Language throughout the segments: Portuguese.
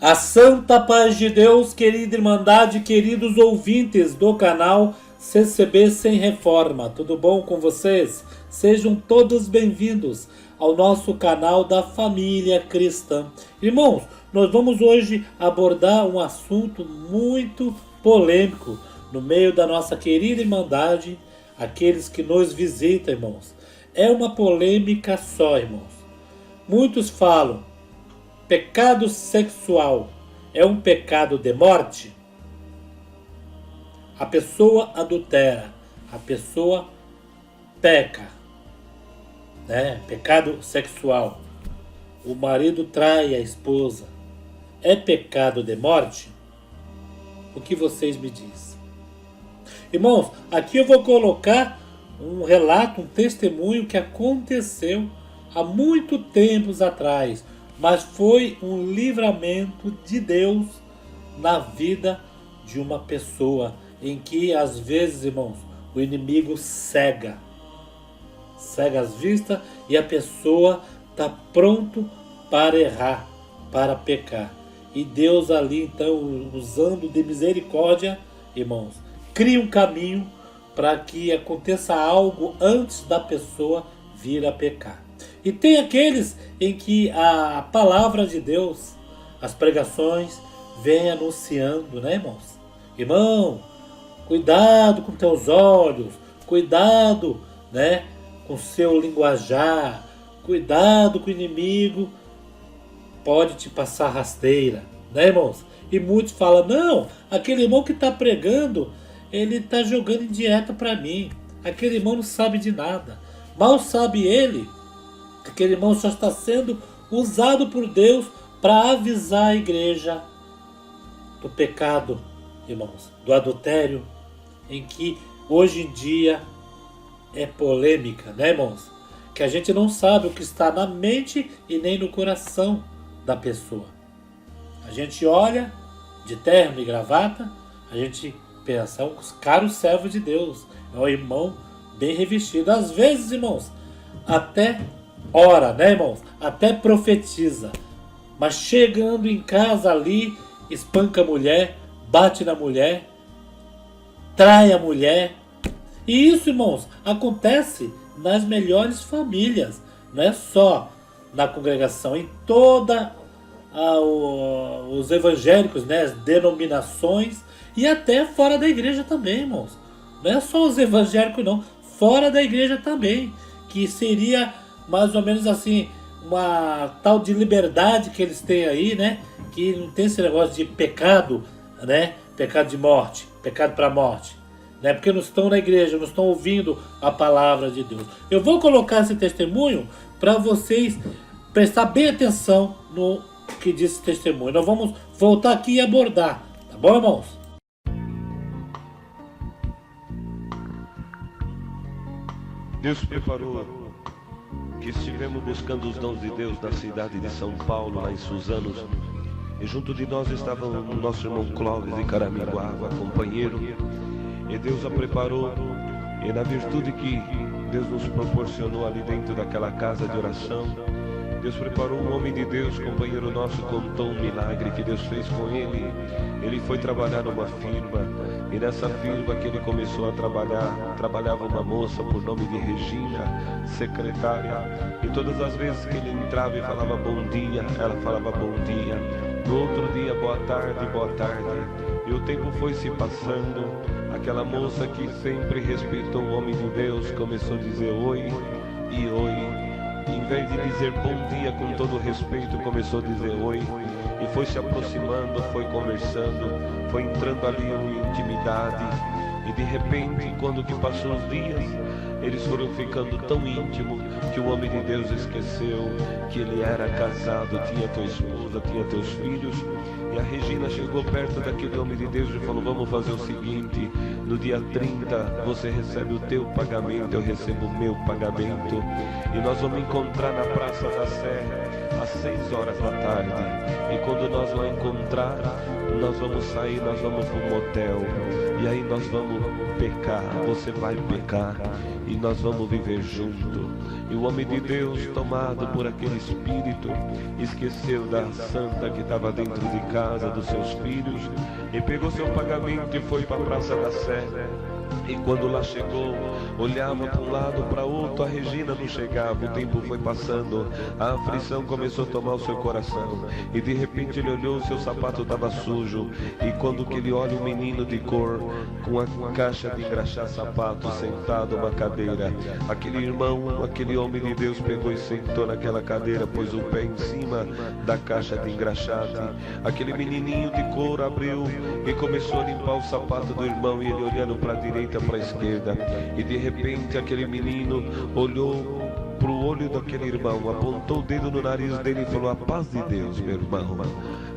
A santa paz de Deus, querida Irmandade, queridos ouvintes do canal CCB Sem Reforma, tudo bom com vocês? Sejam todos bem-vindos ao nosso canal da família cristã. Irmãos, nós vamos hoje abordar um assunto muito polêmico no meio da nossa querida Irmandade, aqueles que nos visitam, irmãos. É uma polêmica só, irmãos. Muitos falam: pecado sexual é um pecado de morte? A pessoa adultera, a pessoa peca, né? Pecado sexual. O marido trai a esposa. É pecado de morte? O que vocês me dizem? Irmãos, aqui eu vou colocar um relato, um testemunho que aconteceu há muito tempos atrás, mas foi um livramento de Deus na vida de uma pessoa, em que às vezes, irmãos, o inimigo cega as vistas e a pessoa está pronto para errar, para pecar. E Deus ali, então, usando de misericórdia, irmãos, cria um caminho para que aconteça algo antes da pessoa vir a pecar. E tem aqueles em que a palavra de Deus, as pregações, vem anunciando, né, irmãos? Irmão, cuidado com teus olhos, cuidado, né, com seu linguajar, cuidado com o inimigo, pode te passar rasteira, né, irmãos? E muitos falam: não, aquele irmão que está pregando, ele está jogando indireta para mim, aquele irmão não sabe de nada. Mal sabe ele, aquele irmão só está sendo usado por Deus para avisar a igreja do pecado, irmãos, do adultério, em que hoje em dia é polêmica, né, irmãos? Que a gente não sabe o que está na mente e nem no coração da pessoa. A gente olha de terno e gravata, a gente pensa: é um caro servo de Deus, é um irmão bem revestido. Às vezes, irmãos, até ora, né, irmãos? Até profetiza. Mas chegando em casa ali, espanca a mulher, bate na mulher, trai a mulher. E isso, irmãos, acontece nas melhores famílias. Não é só na congregação, em toda os evangélicos, né, as denominações, e até fora da igreja também, irmãos. Não é só os evangélicos, não. Fora da igreja também. Que seria mais ou menos assim, uma tal de liberdade que eles têm aí, né? Que não tem esse negócio de pecado, né? Pecado de morte, pecado para morte, né? Porque não estão na igreja, não estão ouvindo a palavra de Deus. Eu vou colocar esse testemunho para vocês prestar bem atenção no que diz esse testemunho. Nós vamos voltar aqui e abordar, tá bom, irmãos? Deus preparou que estivemos buscando os dons de Deus na cidade de São Paulo, lá em Suzanos, e junto de nós estava o nosso irmão Clóvis de Caraminguava, companheiro, e Deus a preparou, e na virtude que Deus nos proporcionou ali dentro daquela casa de oração, Deus preparou um homem de Deus, companheiro nosso, contou um milagre que Deus fez com ele. Ele foi trabalhar numa firma, e nessa firma que ele começou a trabalhar, trabalhava uma moça por nome de Regina, secretária, e todas as vezes que ele entrava e falava bom dia, ela falava bom dia. No outro dia, boa tarde, boa tarde. E o tempo foi se passando, aquela moça que sempre respeitou o homem de Deus começou a dizer oi e oi. Em vez de dizer bom dia com todo respeito, começou a dizer oi. E foi se aproximando, foi conversando, foi entrando ali em intimidade. E de repente, quando que passou os dias, eles foram ficando tão íntimos que o homem de Deus esqueceu que ele era casado, tinha tua esposa, tinha teus filhos. E a Regina chegou perto daquele homem de Deus e falou: vamos fazer o seguinte, no dia 30 você recebe o teu pagamento, eu recebo o meu pagamento, e nós vamos encontrar na Praça da Sé às 6 horas da tarde. E quando nós lá encontrar, nós vamos sair, nós vamos para um motel, e aí nós vamos pecar, você vai pecar, e nós vamos viver junto. E o homem de Deus, tomado por aquele espírito, esqueceu da santa que estava dentro de casa dos seus filhos, e pegou seu pagamento e foi para a Praça da Sé. E quando lá chegou, olhava para um lado, para outro, a Regina não chegava, o tempo foi passando, a aflição começou a tomar o seu coração, e de repente ele olhou, o seu sapato estava sujo, e quando que ele olha um menino de cor, com a caixa de engraxar sapato, sentado numa cadeira, aquele irmão, aquele homem de Deus pegou e sentou naquela cadeira, pôs o pé em cima da caixa de engraxate, aquele menininho de cor abriu e começou a limpar o sapato do irmão, e ele olhando para a direita, para a esquerda, e de repente aquele menino olhou para o olho daquele irmão, apontou o dedo no nariz dele e falou: a paz de Deus, meu irmão.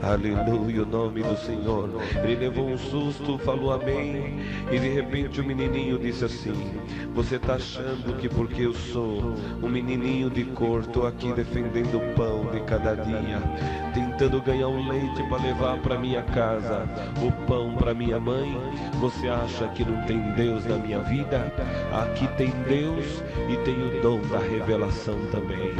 Aleluia, o nome do Senhor. Ele levou um susto, falou amém, e de repente o menininho disse assim: você está achando que porque eu sou um menininho de cor, estou aqui defendendo o pão de cada dia, tentando ganhar um leite para levar para minha casa, o pão para minha mãe, você acha que não tem Deus na minha vida? Aqui tem Deus e tem o dom da revelação também.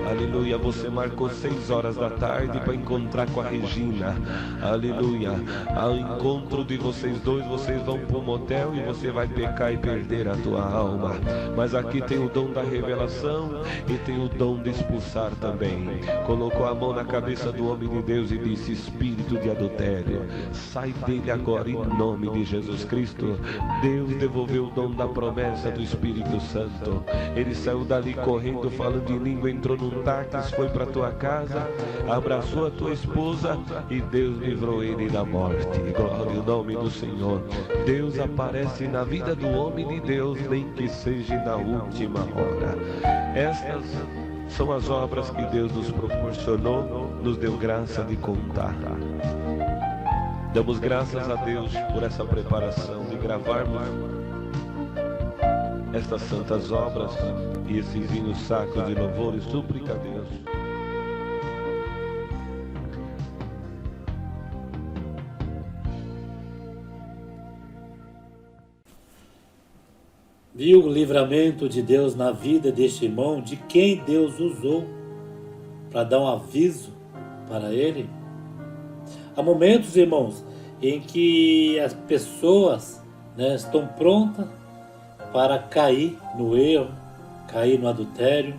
Aleluia, você marcou 6 horas da tarde para encontrar com a Regina. Aleluia, ao encontro de vocês dois, vocês vão para um motel e você vai pecar e perder a tua alma. Mas aqui tem o dom da revelação e tem o dom de expulsar também. Colocou a mão na cabeça do homem de Deus e disse: espírito de adultério, sai dele agora em nome de Jesus Cristo. Deus devolveu o dom da promessa do Espírito Santo. Ele saiu dali correndo, falando em língua, entrou num táxi, foi para tua casa, abraçou a tua esposa e Deus livrou ele da morte. Glória ao nome do Senhor. Deus aparece na vida do homem de Deus, nem que seja na última hora. Estas são as obras que Deus nos proporcionou, nos deu graça de contar. Damos graças a Deus por essa preparação de gravarmos estas santas obras e esses hinos sacros de louvor e súplica a Deus. Viu o livramento de Deus na vida deste irmão, de quem Deus usou para dar um aviso para ele? Há momentos, irmãos, em que as pessoas, estão prontas para cair no erro, cair no adultério,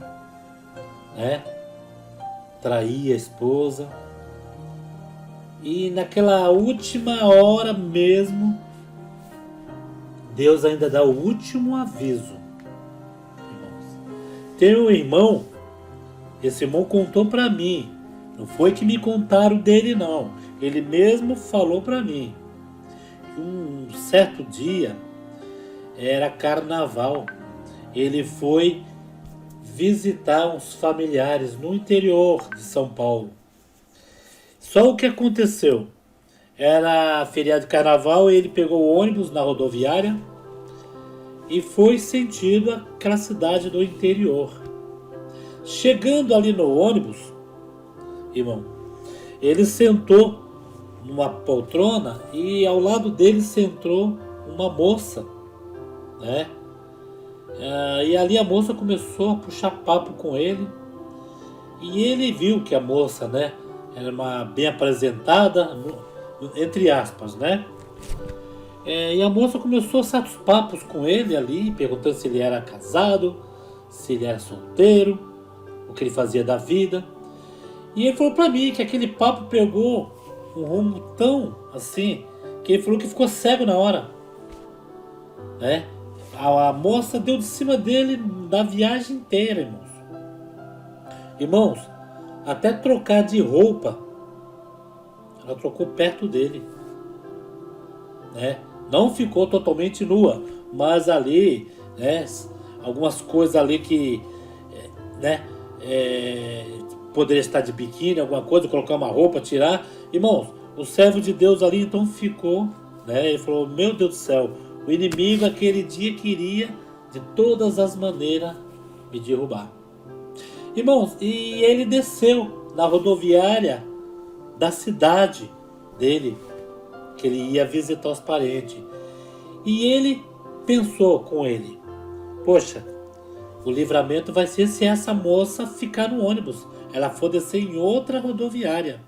trair a esposa. E naquela última hora mesmo, Deus ainda dá o último aviso. Irmãos, tem um irmão, esse irmão contou para mim, não foi que me contaram dele não, ele mesmo falou para mim. Um certo dia, era carnaval, ele foi visitar uns familiares no interior de São Paulo. Só o que aconteceu? Era feriado de carnaval, ele pegou o ônibus na rodoviária e foi sentido aquela cidade do interior. Chegando ali no ônibus, irmão, ele sentou numa poltrona e ao lado dele sentou uma moça, e ali a moça começou a puxar papo com ele, e ele viu que a moça, era uma bem apresentada, entre aspas, e a moça começou a certos papos com ele ali, perguntando se ele era casado, se ele era solteiro, o que ele fazia da vida. E ele falou pra mim que aquele papo pegou um rumo tão assim, que ele falou que ficou cego na hora. A moça deu de cima dele da viagem inteira, irmãos. Irmãos, até trocar de roupa, ela trocou perto dele. Não ficou totalmente nua, mas ali, algumas coisas ali que, poderia estar de biquíni, alguma coisa, colocar uma roupa, tirar. Irmãos, O servo de Deus ali então ficou, né? Ele falou, meu Deus do céu, o inimigo aquele dia queria de todas as maneiras me derrubar. Irmãos, e ele desceu na rodoviária da cidade dele, que ele ia visitar os parentes. E ele pensou com ele, poxa, o livramento vai ser se essa moça ficar no ônibus. Ela for descer em outra rodoviária,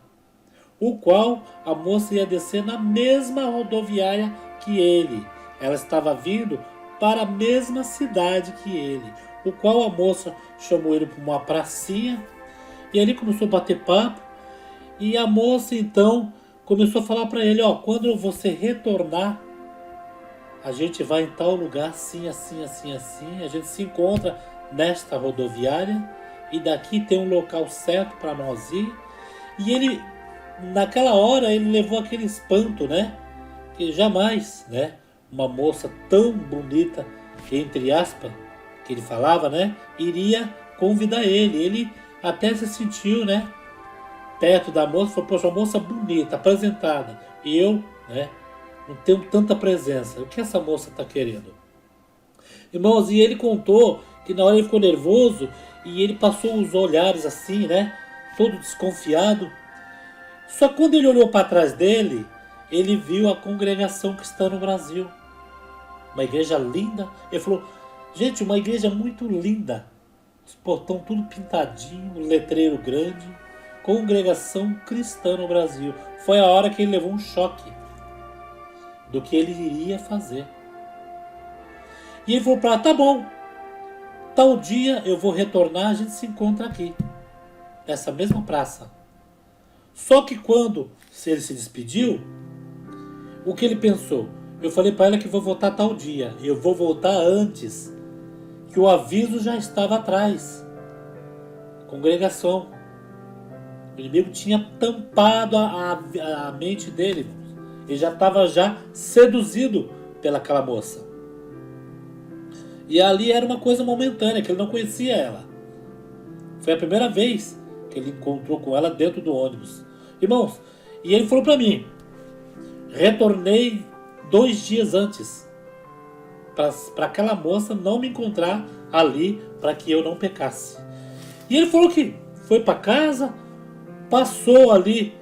o qual a moça ia descer na mesma rodoviária que ele. Ela estava vindo para a mesma cidade que ele, o qual a moça chamou ele para uma pracinha e ali começou a bater papo. E a moça então começou a falar para ele, ó, quando você retornar, a gente vai em tal lugar, assim, assim, assim, assim, a gente se encontra nesta rodoviária e daqui tem um local certo para nós ir. E ele, naquela hora, ele levou aquele espanto, né? Que jamais, né? Uma moça tão bonita, entre aspas, que ele falava, né? Iria convidar ele. Ele até se sentiu, né? Perto da moça, falou, poxa, uma moça bonita, apresentada. E eu, né? Não tenho tanta presença. O que essa moça está querendo? Irmãos, e ele contou que na hora ele ficou nervoso e ele passou os olhares assim, né? Todo desconfiado. Só que quando ele olhou para trás dele, ele viu a congregação cristã no Brasil. Uma igreja linda. Ele falou, gente, uma igreja muito linda. Os portão tudo pintadinho, um letreiro grande. Congregação cristã no Brasil. Foi a hora que ele levou um choque do que ele iria fazer. E ele falou para ela, tá bom, tal dia eu vou retornar, a gente se encontra aqui, nessa mesma praça. Só que quando ele se despediu, o que ele pensou? Eu falei para ela que vou voltar tal dia, e eu vou voltar antes, que o aviso já estava atrás. Congregação. O inimigo tinha tampado a mente dele. Ele já estava seduzido pelaquela moça. E ali era uma coisa momentânea, que ele não conhecia ela. Foi a primeira vez que ele encontrou com ela dentro do ônibus. Irmãos, e ele falou para mim, retornei 2 dias antes, para aquela moça não me encontrar ali, para que eu não pecasse. E ele falou que foi para casa, passou ali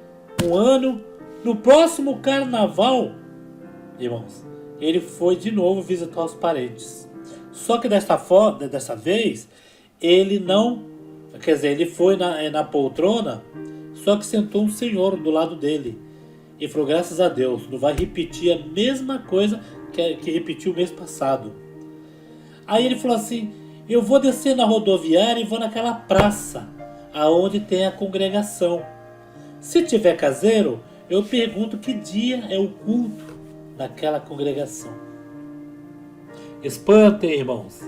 um ano. No próximo carnaval, irmãos, ele foi de novo visitar os parentes. Só que dessa vez, ele não, quer dizer, ele foi na poltrona, só que sentou um senhor do lado dele. E falou, graças a Deus, não vai repetir a mesma coisa que repetiu o mês passado. Aí ele falou assim, eu vou descer na rodoviária e vou naquela praça, aonde tem a congregação. Se tiver caseiro, eu pergunto que dia é o culto daquela congregação. Espantem, irmãos.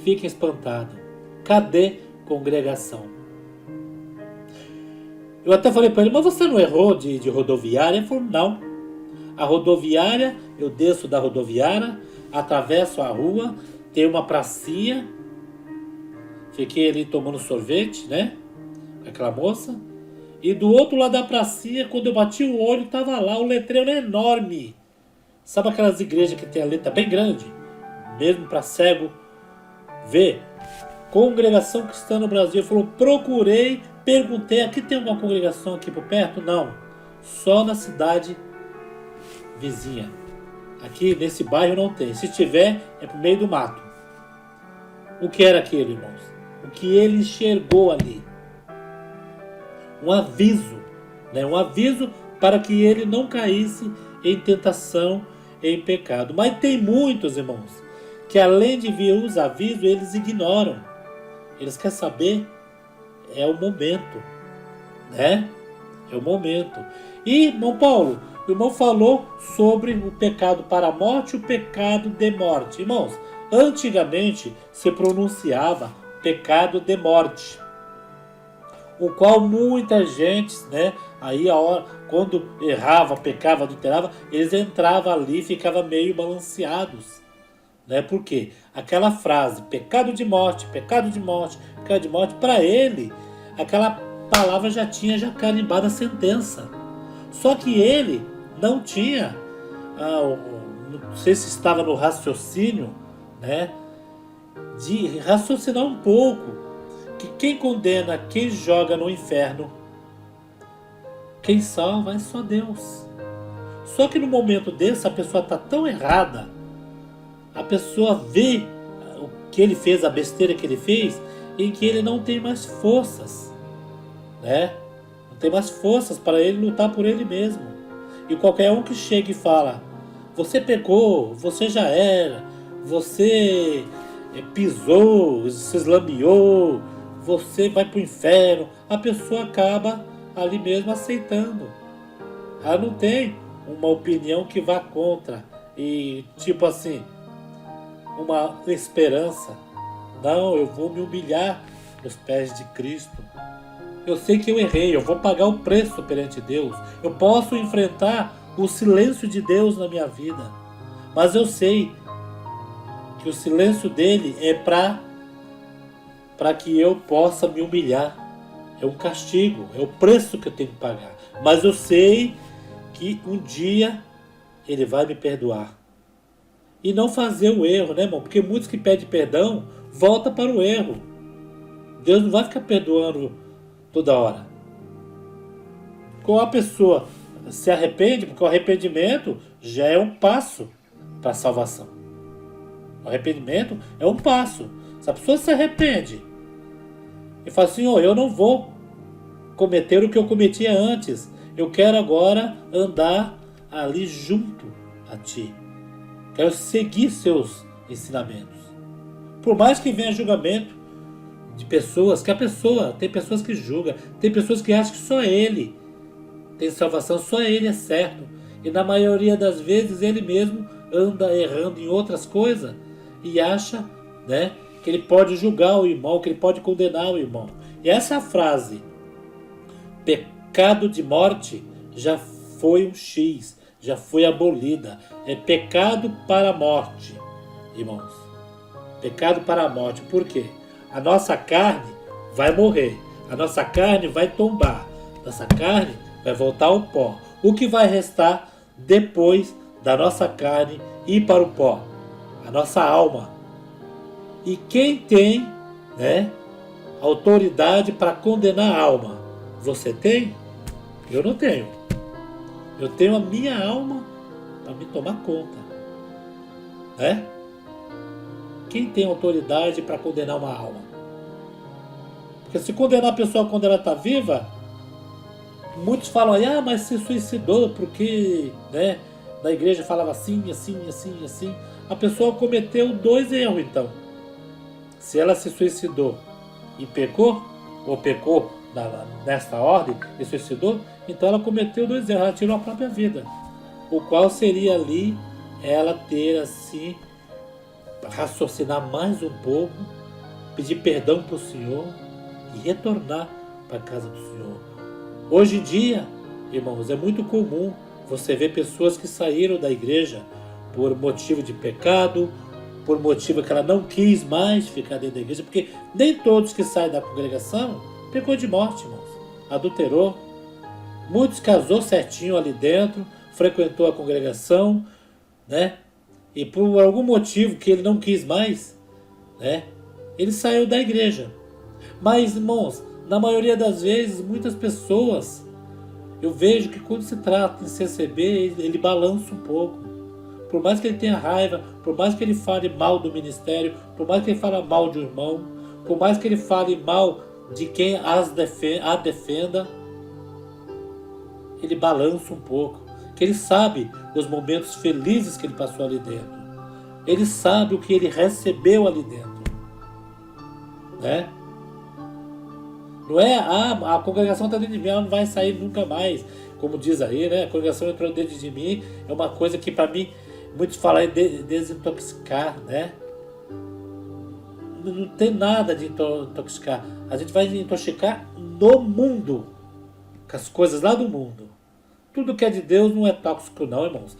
Fiquem espantados. Cadê congregação? Eu até falei para ele, mas você não errou de rodoviária? Ele falou, não. A rodoviária, eu desço da rodoviária, atravesso a rua, tem uma pracinha. Fiquei ali tomando sorvete, né? Com aquela moça. E do outro lado da pracinha, quando eu bati o olho, estava lá o letreiro enorme. Sabe aquelas igrejas que tem a letra bem grande? Mesmo para cego ver. Congregação Cristã no Brasil. Ele falou, procurei, perguntei, aqui tem alguma congregação aqui por perto? Não. Só na cidade vizinha. Aqui nesse bairro não tem. Se tiver, é pro meio do mato. O que era aquilo, irmãos? O que ele enxergou ali? Um aviso, né? Um aviso para que ele não caísse em tentação, em pecado. Mas tem muitos, irmãos, que além de ver os avisos, eles ignoram. Eles querem saber, é o momento, né? É o momento. E, irmão Paulo, o irmão falou sobre o pecado para a morte e o pecado de morte. Irmãos, antigamente se pronunciava pecado de morte, o qual muita gente, né, aí a hora, quando errava, pecava, adulterava, eles entravam ali e ficavam meio balanceados, né? Por quê? Aquela frase, pecado de morte, pecado de morte, pecado de morte, para ele, aquela palavra já tinha carimbado a sentença. Só que ele não tinha, não sei se estava no raciocínio, né, de raciocinar um pouco, que quem condena, quem joga no inferno, quem salva é só Deus. Só que no momento desse a pessoa está tão errada, a pessoa vê o que ele fez, a besteira que ele fez, em que ele não tem mais forças, né? Não tem mais forças para ele lutar por ele mesmo. E qualquer um que chega e fala: você pecou, você já era, você pisou, se eslambiou, você vai para o inferno, a pessoa acaba ali mesmo aceitando. Ela não tem uma opinião que vá contra e tipo assim, uma esperança. Não, eu vou me humilhar nos pés de Cristo. Eu sei que eu errei, eu vou pagar o preço perante Deus. Eu posso enfrentar o silêncio de Deus na minha vida, mas eu sei que o silêncio dele é para que eu possa me humilhar. É um castigo, é o preço que eu tenho que pagar. Mas eu sei que um dia ele vai me perdoar. E não fazer o erro, né, irmão? Porque muitos que pedem perdão voltam para o erro. Deus não vai ficar perdoando toda hora. Quando a pessoa se arrepende, porque o arrependimento já é um passo para a salvação. O arrependimento é um passo. Se a pessoa se arrepende e fala assim: oh, eu não vou cometer o que eu cometia antes, eu quero agora andar ali junto a ti, quero seguir seus ensinamentos. Por mais que venha julgamento de pessoas, tem pessoas que julgam, tem pessoas que acham que só ele tem salvação, só ele é certo, e na maioria das vezes ele mesmo anda errando em outras coisas e acha, né, que ele pode julgar o irmão, que ele pode condenar o irmão. E essa frase, pecado de morte, já foi um X, já foi abolida. É pecado para a morte, irmãos. Pecado para a morte. Por quê? A nossa carne vai morrer, a nossa carne vai tombar, a nossa carne vai voltar ao pó. O que vai restar depois da nossa carne ir para o pó? A nossa alma. E quem tem, né, autoridade para condenar a alma? Você tem? Eu não tenho. Eu tenho a minha alma para me tomar conta, né? Quem tem autoridade para condenar uma alma? Porque se condenar a pessoa quando ela está viva, muitos falam aí: ah, mas se suicidou porque, né, na igreja falava assim, assim, assim, assim. A pessoa cometeu 2 erros, então. Se ela se suicidou e pecou, ou pecou nesta ordem e suicidou, então ela cometeu 2 erros, ela tirou a própria vida. O qual seria ali ela ter assim, raciocinar mais um pouco, pedir perdão para o Senhor e retornar para a casa do Senhor. Hoje em dia, irmãos, é muito comum você ver pessoas que saíram da igreja por motivo de pecado, por motivo que ela não quis mais ficar dentro da igreja, porque nem todos que saem da congregação pecou de morte, irmãos. Adulterou. Muitos casou certinho ali dentro, frequentou a congregação, né? E por algum motivo que ele não quis mais, né, ele saiu da igreja. Mas, irmãos, na maioria das vezes, muitas pessoas, eu vejo que quando se trata em se receber, ele balança um pouco. Por mais que ele tenha raiva, por mais que ele fale mal do ministério, por mais que ele fale mal de um irmão, por mais que ele fale mal de quem a defenda, ele balança um pouco. Que ele sabe os momentos felizes que ele passou ali dentro. Ele sabe o que ele recebeu ali dentro, né? Não é, a congregação está dentro de mim, ela não vai sair nunca mais. Como diz aí, né? A congregação entrou dentro de mim, é uma coisa que para mim, muitos falam é desintoxicar, né? Não tem nada de intoxicar. A gente vai intoxicar no mundo, com as coisas lá do mundo. Tudo que é de Deus não é tóxico não, irmãos.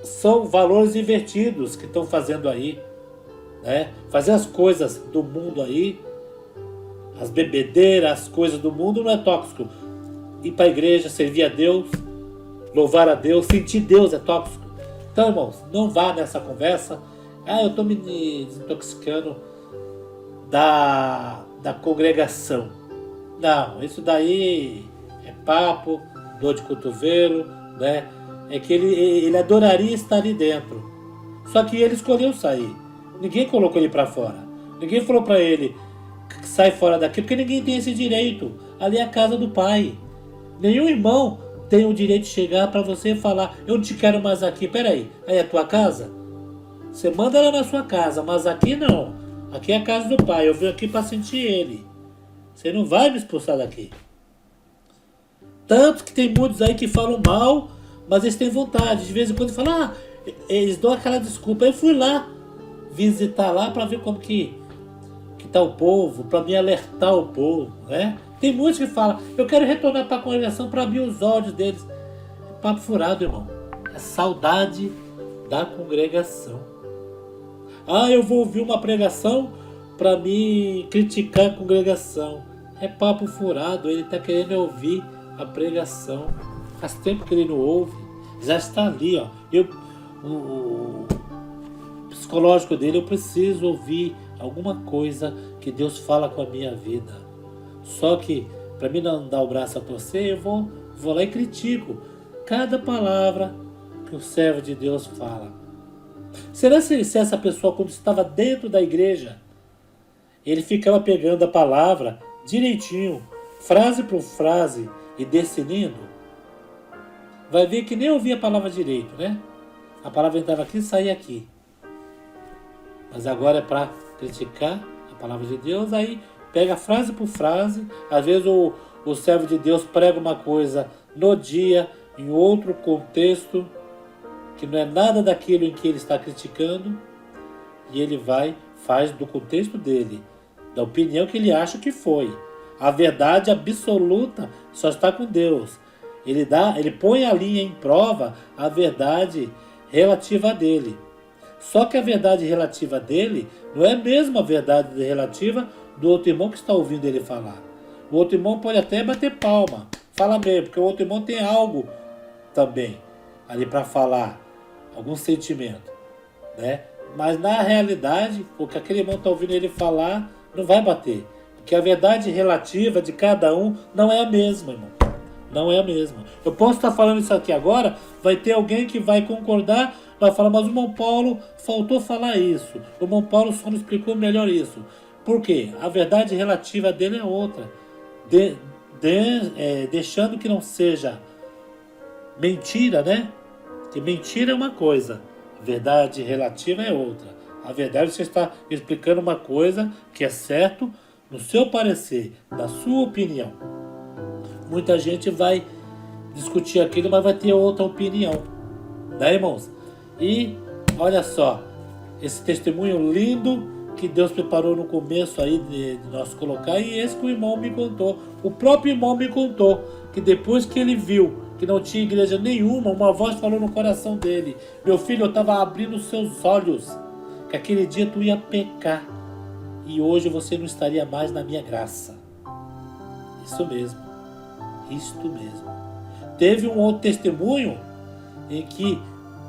São valores invertidos que estão fazendo aí, né? Fazer as coisas do mundo aí, as bebedeiras, as coisas do mundo não é tóxico. Ir para a igreja, servir a Deus, louvar a Deus, sentir Deus é tóxico. Então, irmãos, não vá nessa conversa. Eu estou me desintoxicando da congregação. Não, isso daí é papo, dor de cotovelo, né? É que ele adoraria estar ali dentro. Só que ele escolheu sair. Ninguém colocou ele para fora. Ninguém falou para ele que sai fora daqui, porque ninguém tem esse direito. Ali é a casa do Pai. Nenhum irmão tem o direito de chegar para você e falar: eu não te quero mais aqui. Peraí, aí é a tua casa? Você manda ela na sua casa, mas aqui não. Aqui é a casa do Pai. Eu vim aqui para sentir Ele. Você não vai me expulsar daqui. Tanto que tem muitos aí que falam mal, mas eles têm vontade. De vez em quando falam, eles dão aquela desculpa. Eu fui lá visitar lá para ver como que tá o povo, para me alertar o povo, né? Tem muitos que falam: eu quero retornar para a congregação para abrir os olhos deles. É papo furado, irmão. É saudade da congregação. Eu vou ouvir uma pregação para me criticar a congregação. É papo furado. Ele está querendo ouvir a pregação. Faz tempo que ele não ouve. Já está ali, ó. O psicológico dele, eu preciso ouvir alguma coisa que Deus fala com a minha vida. Só que, para mim não dar o braço a torcer, eu vou lá e critico cada palavra que o servo de Deus fala. Será se essa pessoa, quando estava dentro da igreja, ele ficava pegando a palavra direitinho, frase por frase, e decidindo? Vai ver que nem ouvia a palavra direito, né? A palavra entrava aqui e saía aqui. Mas agora é para criticar a palavra de Deus, aí pega frase por frase. Às vezes o servo de Deus prega uma coisa no dia, em outro contexto, que não é nada daquilo em que ele está criticando, e ele faz do contexto dele, da opinião que ele acha que foi. A verdade absoluta só está com Deus. Ele põe a linha em prova, a verdade relativa a dele. Só que a verdade relativa dele não é a mesma verdade relativa do outro irmão que está ouvindo ele falar. O outro irmão pode até bater palma, fala mesmo, porque o outro irmão tem algo também ali para falar, algum sentimento, né? Mas na realidade, o que aquele irmão está ouvindo ele falar não vai bater, porque a verdade relativa de cada um não é a mesma, irmão. Não é a mesma. Eu posso estar falando isso aqui agora, vai ter alguém que vai concordar, vai falar: mas o irmão Paulo faltou falar isso. O irmão Paulo só não explicou melhor isso. Por quê? A verdade relativa dele é outra. Deixando que não seja mentira, né? Que mentira é uma coisa, a verdade relativa é outra. A verdade, você está explicando uma coisa que é certo no seu parecer, na sua opinião. Muita gente vai discutir aquilo, mas vai ter outra opinião, né, irmãos? E olha só, esse testemunho lindo que Deus preparou no começo aí de nós colocar, e esse que o irmão me contou. O próprio irmão me contou que depois que ele viu que não tinha igreja nenhuma, uma voz falou no coração dele: meu filho, eu estava abrindo os seus olhos, que aquele dia tu ia pecar, e hoje você não estaria mais na minha graça. Isso mesmo. Isto mesmo. Teve um outro testemunho em que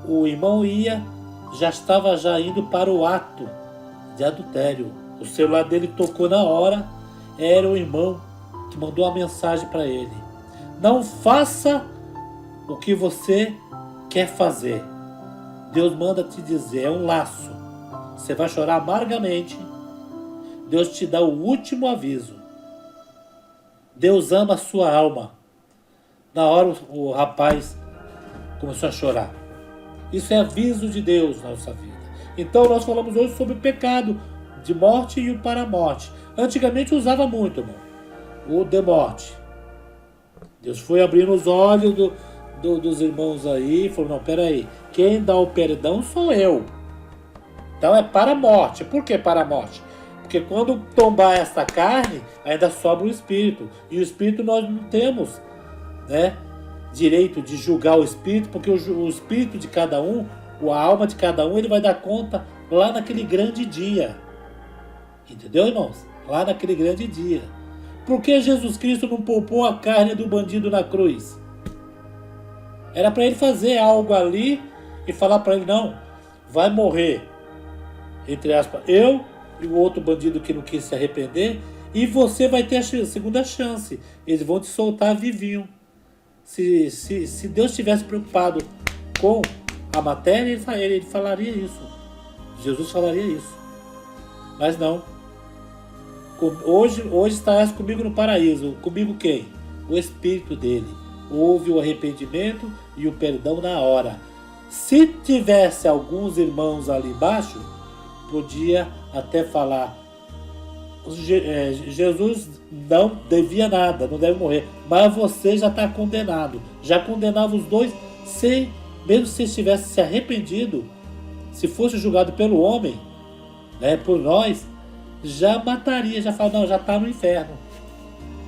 o irmão já estava indo para o ato de adultério. O celular dele tocou na hora. Era o irmão que mandou a mensagem para ele: não faça o que você quer fazer. Deus manda te dizer, é um laço. Você vai chorar amargamente. Deus te dá o último aviso. Deus ama a sua alma. Na hora o rapaz começou a chorar. Isso é aviso de Deus na nossa vida. Então nós falamos hoje sobre o pecado de morte e o para a morte. Antigamente usava muito, irmão, o de morte. Deus foi abrindo os olhos dos irmãos aí e falou: não, peraí, quem dá o perdão sou eu. Então é para a morte. Por que para a morte? Porque quando tombar essa carne, ainda sobra o espírito. E o espírito nós não temos, né, direito de julgar o espírito, porque o espírito de cada um, a alma de cada um, ele vai dar conta lá naquele grande dia. Entendeu, irmãos? Lá naquele grande dia. Por que Jesus Cristo não poupou a carne do bandido na cruz? Era para ele fazer algo ali e falar para ele, não, vai morrer, entre aspas, eu e o outro bandido que não quis se arrepender, e você vai ter a segunda chance. Eles vão te soltar vivinho. Se Deus estivesse preocupado com a matéria, ele falaria isso. Jesus falaria isso. Mas não. Hoje estarás comigo no paraíso. Comigo quem? O Espírito dele. Houve o arrependimento e o perdão na hora. Se tivesse alguns irmãos ali embaixo, podia até falar, Jesus não devia nada, não deve morrer, mas você já está condenado. Já condenava os dois, mesmo se estivesse se arrependido, se fosse julgado pelo homem, né, por nós, já mataria, já fala, não, já está no inferno,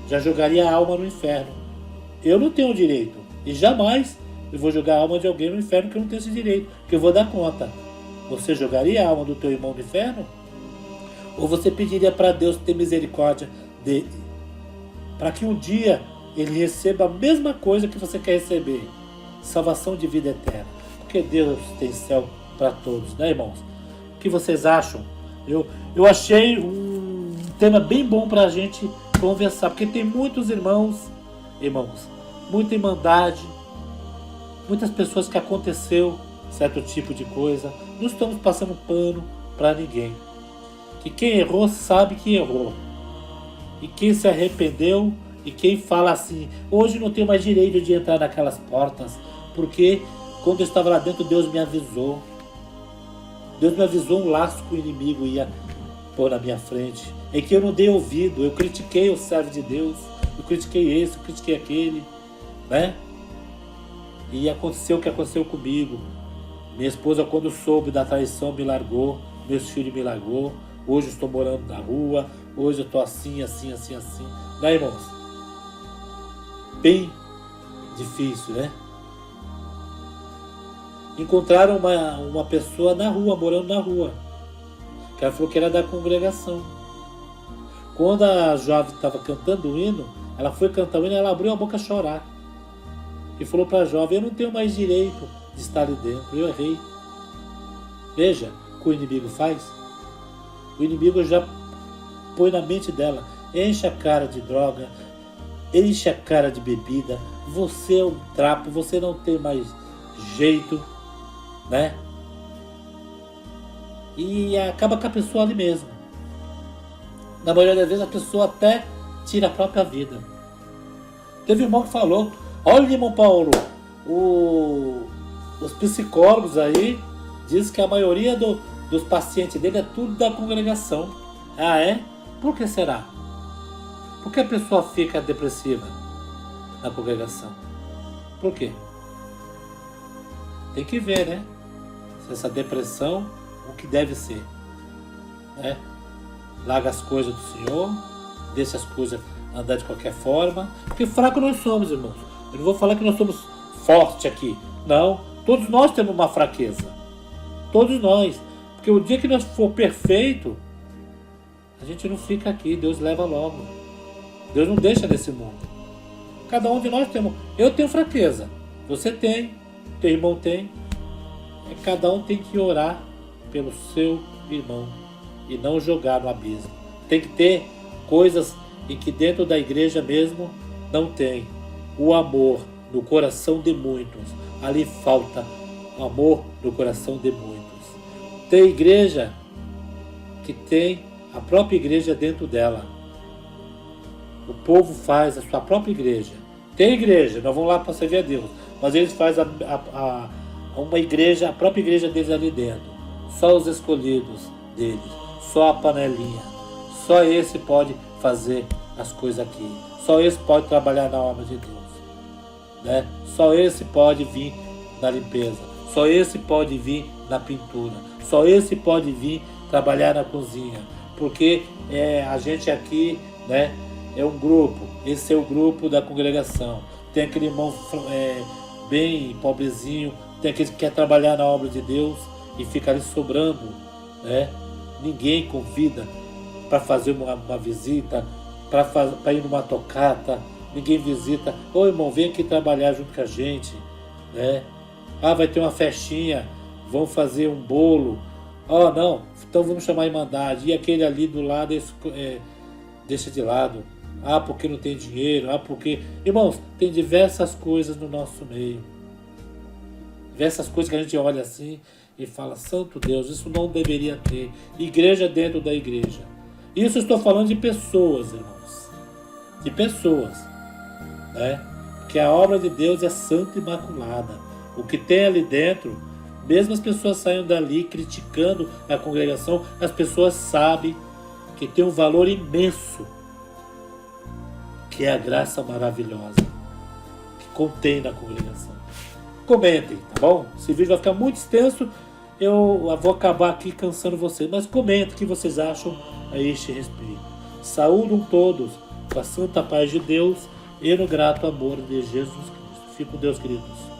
já jogaria a alma no inferno. Eu não tenho direito, e jamais eu vou jogar a alma de alguém no inferno, que eu não tenho esse direito, que eu vou dar conta. Você jogaria a alma do teu irmão no inferno? Ou você pediria para Deus ter misericórdia dele, para que um dia ele receba a mesma coisa que você quer receber, salvação de vida eterna? Porque Deus tem céu para todos, né, irmãos? O que vocês acham? Eu achei um tema bem bom para a gente conversar, porque tem muitos irmãos, muita irmandade, muitas pessoas que aconteceu certo tipo de coisa. Não estamos passando pano para ninguém. Que quem errou sabe que errou. E quem se arrependeu, e quem fala assim, hoje não tenho mais direito de entrar naquelas portas, porque quando eu estava lá dentro, Deus me avisou. Deus me avisou um laço que o inimigo ia pôr na minha frente. É que eu não dei ouvido, eu critiquei o servo de Deus, eu critiquei esse, eu critiquei aquele, né? E aconteceu o que aconteceu comigo. Minha esposa, quando soube da traição, me largou, meus filhos me largou. Hoje eu estou morando na rua, hoje eu estou assim. Né, irmãos? Bem difícil, né? Encontraram uma pessoa na rua, morando na rua, que ela falou que era da congregação. Quando a jovem estava cantando o hino, ela foi cantar o hino e ela abriu a boca a chorar. E falou para a jovem, eu não tenho mais direito de estar ali dentro, eu errei. Veja o que o inimigo faz. O inimigo já põe na mente dela, enche a cara de droga, enche a cara de bebida, você é um trapo, você não tem mais jeito, né? E acaba com a pessoa ali mesmo. Na maioria das vezes a pessoa até tira a própria vida. Teve um irmão que falou, olha, irmão Paulo, os psicólogos aí dizem que a maioria dos pacientes dele é tudo da congregação. Ah, é? Por que será? Por que a pessoa fica depressiva na congregação? Por quê? Tem que ver, né? Se essa depressão, o que deve ser, né? Larga as coisas do Senhor, deixa as coisas andar de qualquer forma, porque fraco nós somos, irmãos. Eu não vou falar que nós somos fortes aqui, não. Todos nós temos uma fraqueza, todos nós, porque o dia que nós for perfeito, a gente não fica aqui, Deus leva logo. Deus não deixa nesse mundo. Cada um de nós temos. Eu tenho fraqueza, você tem, teu irmão tem. Cada um tem que orar pelo seu irmão e não jogar no abismo. Tem que ter coisas em que dentro da igreja mesmo não tem. O amor no coração de muitos. Ali falta o amor no coração de muitos. Tem igreja que tem a própria igreja dentro dela. O povo faz a sua própria igreja. Tem igreja, nós vamos lá para servir a Deus, mas eles fazem uma igreja, a própria igreja deles ali dentro. Só os escolhidos deles, só a panelinha. Só esse pode fazer as coisas aqui. Só esse pode trabalhar na obra de Deus, né? Só esse pode vir na limpeza. Só esse pode vir na pintura. Só esse pode vir trabalhar na cozinha. Porque a gente aqui, né, é um grupo. Esse é o grupo da congregação. Tem aquele irmão bem pobrezinho, tem aquele que quer trabalhar na obra de Deus e fica ali sobrando, né? Ninguém convida para fazer uma visita, para ir numa tocata. Ninguém visita. Ô irmão, vem aqui trabalhar junto com a gente. né? Ah, vai ter uma festinha, vão fazer um bolo. Oh, não, então vamos chamar a Irmandade. E aquele ali do lado deixa de lado. Ah, porque não tem dinheiro. Ah, porque... Irmãos, tem diversas coisas no nosso meio. Diversas coisas que a gente olha assim e fala, santo Deus, isso não deveria ter. Igreja dentro da igreja. Isso eu estou falando de pessoas, irmãos. De pessoas, né? Porque a obra de Deus é santa e imaculada. O que tem ali dentro, mesmo as pessoas saindo dali criticando a congregação, as pessoas sabem que tem um valor imenso, que é a graça maravilhosa que contém na congregação. Comentem, tá bom? Esse vídeo vai ficar muito extenso, eu vou acabar aqui cansando vocês, mas comentem o que vocês acham a este respeito. Saúdam todos com a santa paz de Deus e no grato amor de Jesus Cristo. Fique com Deus, queridos.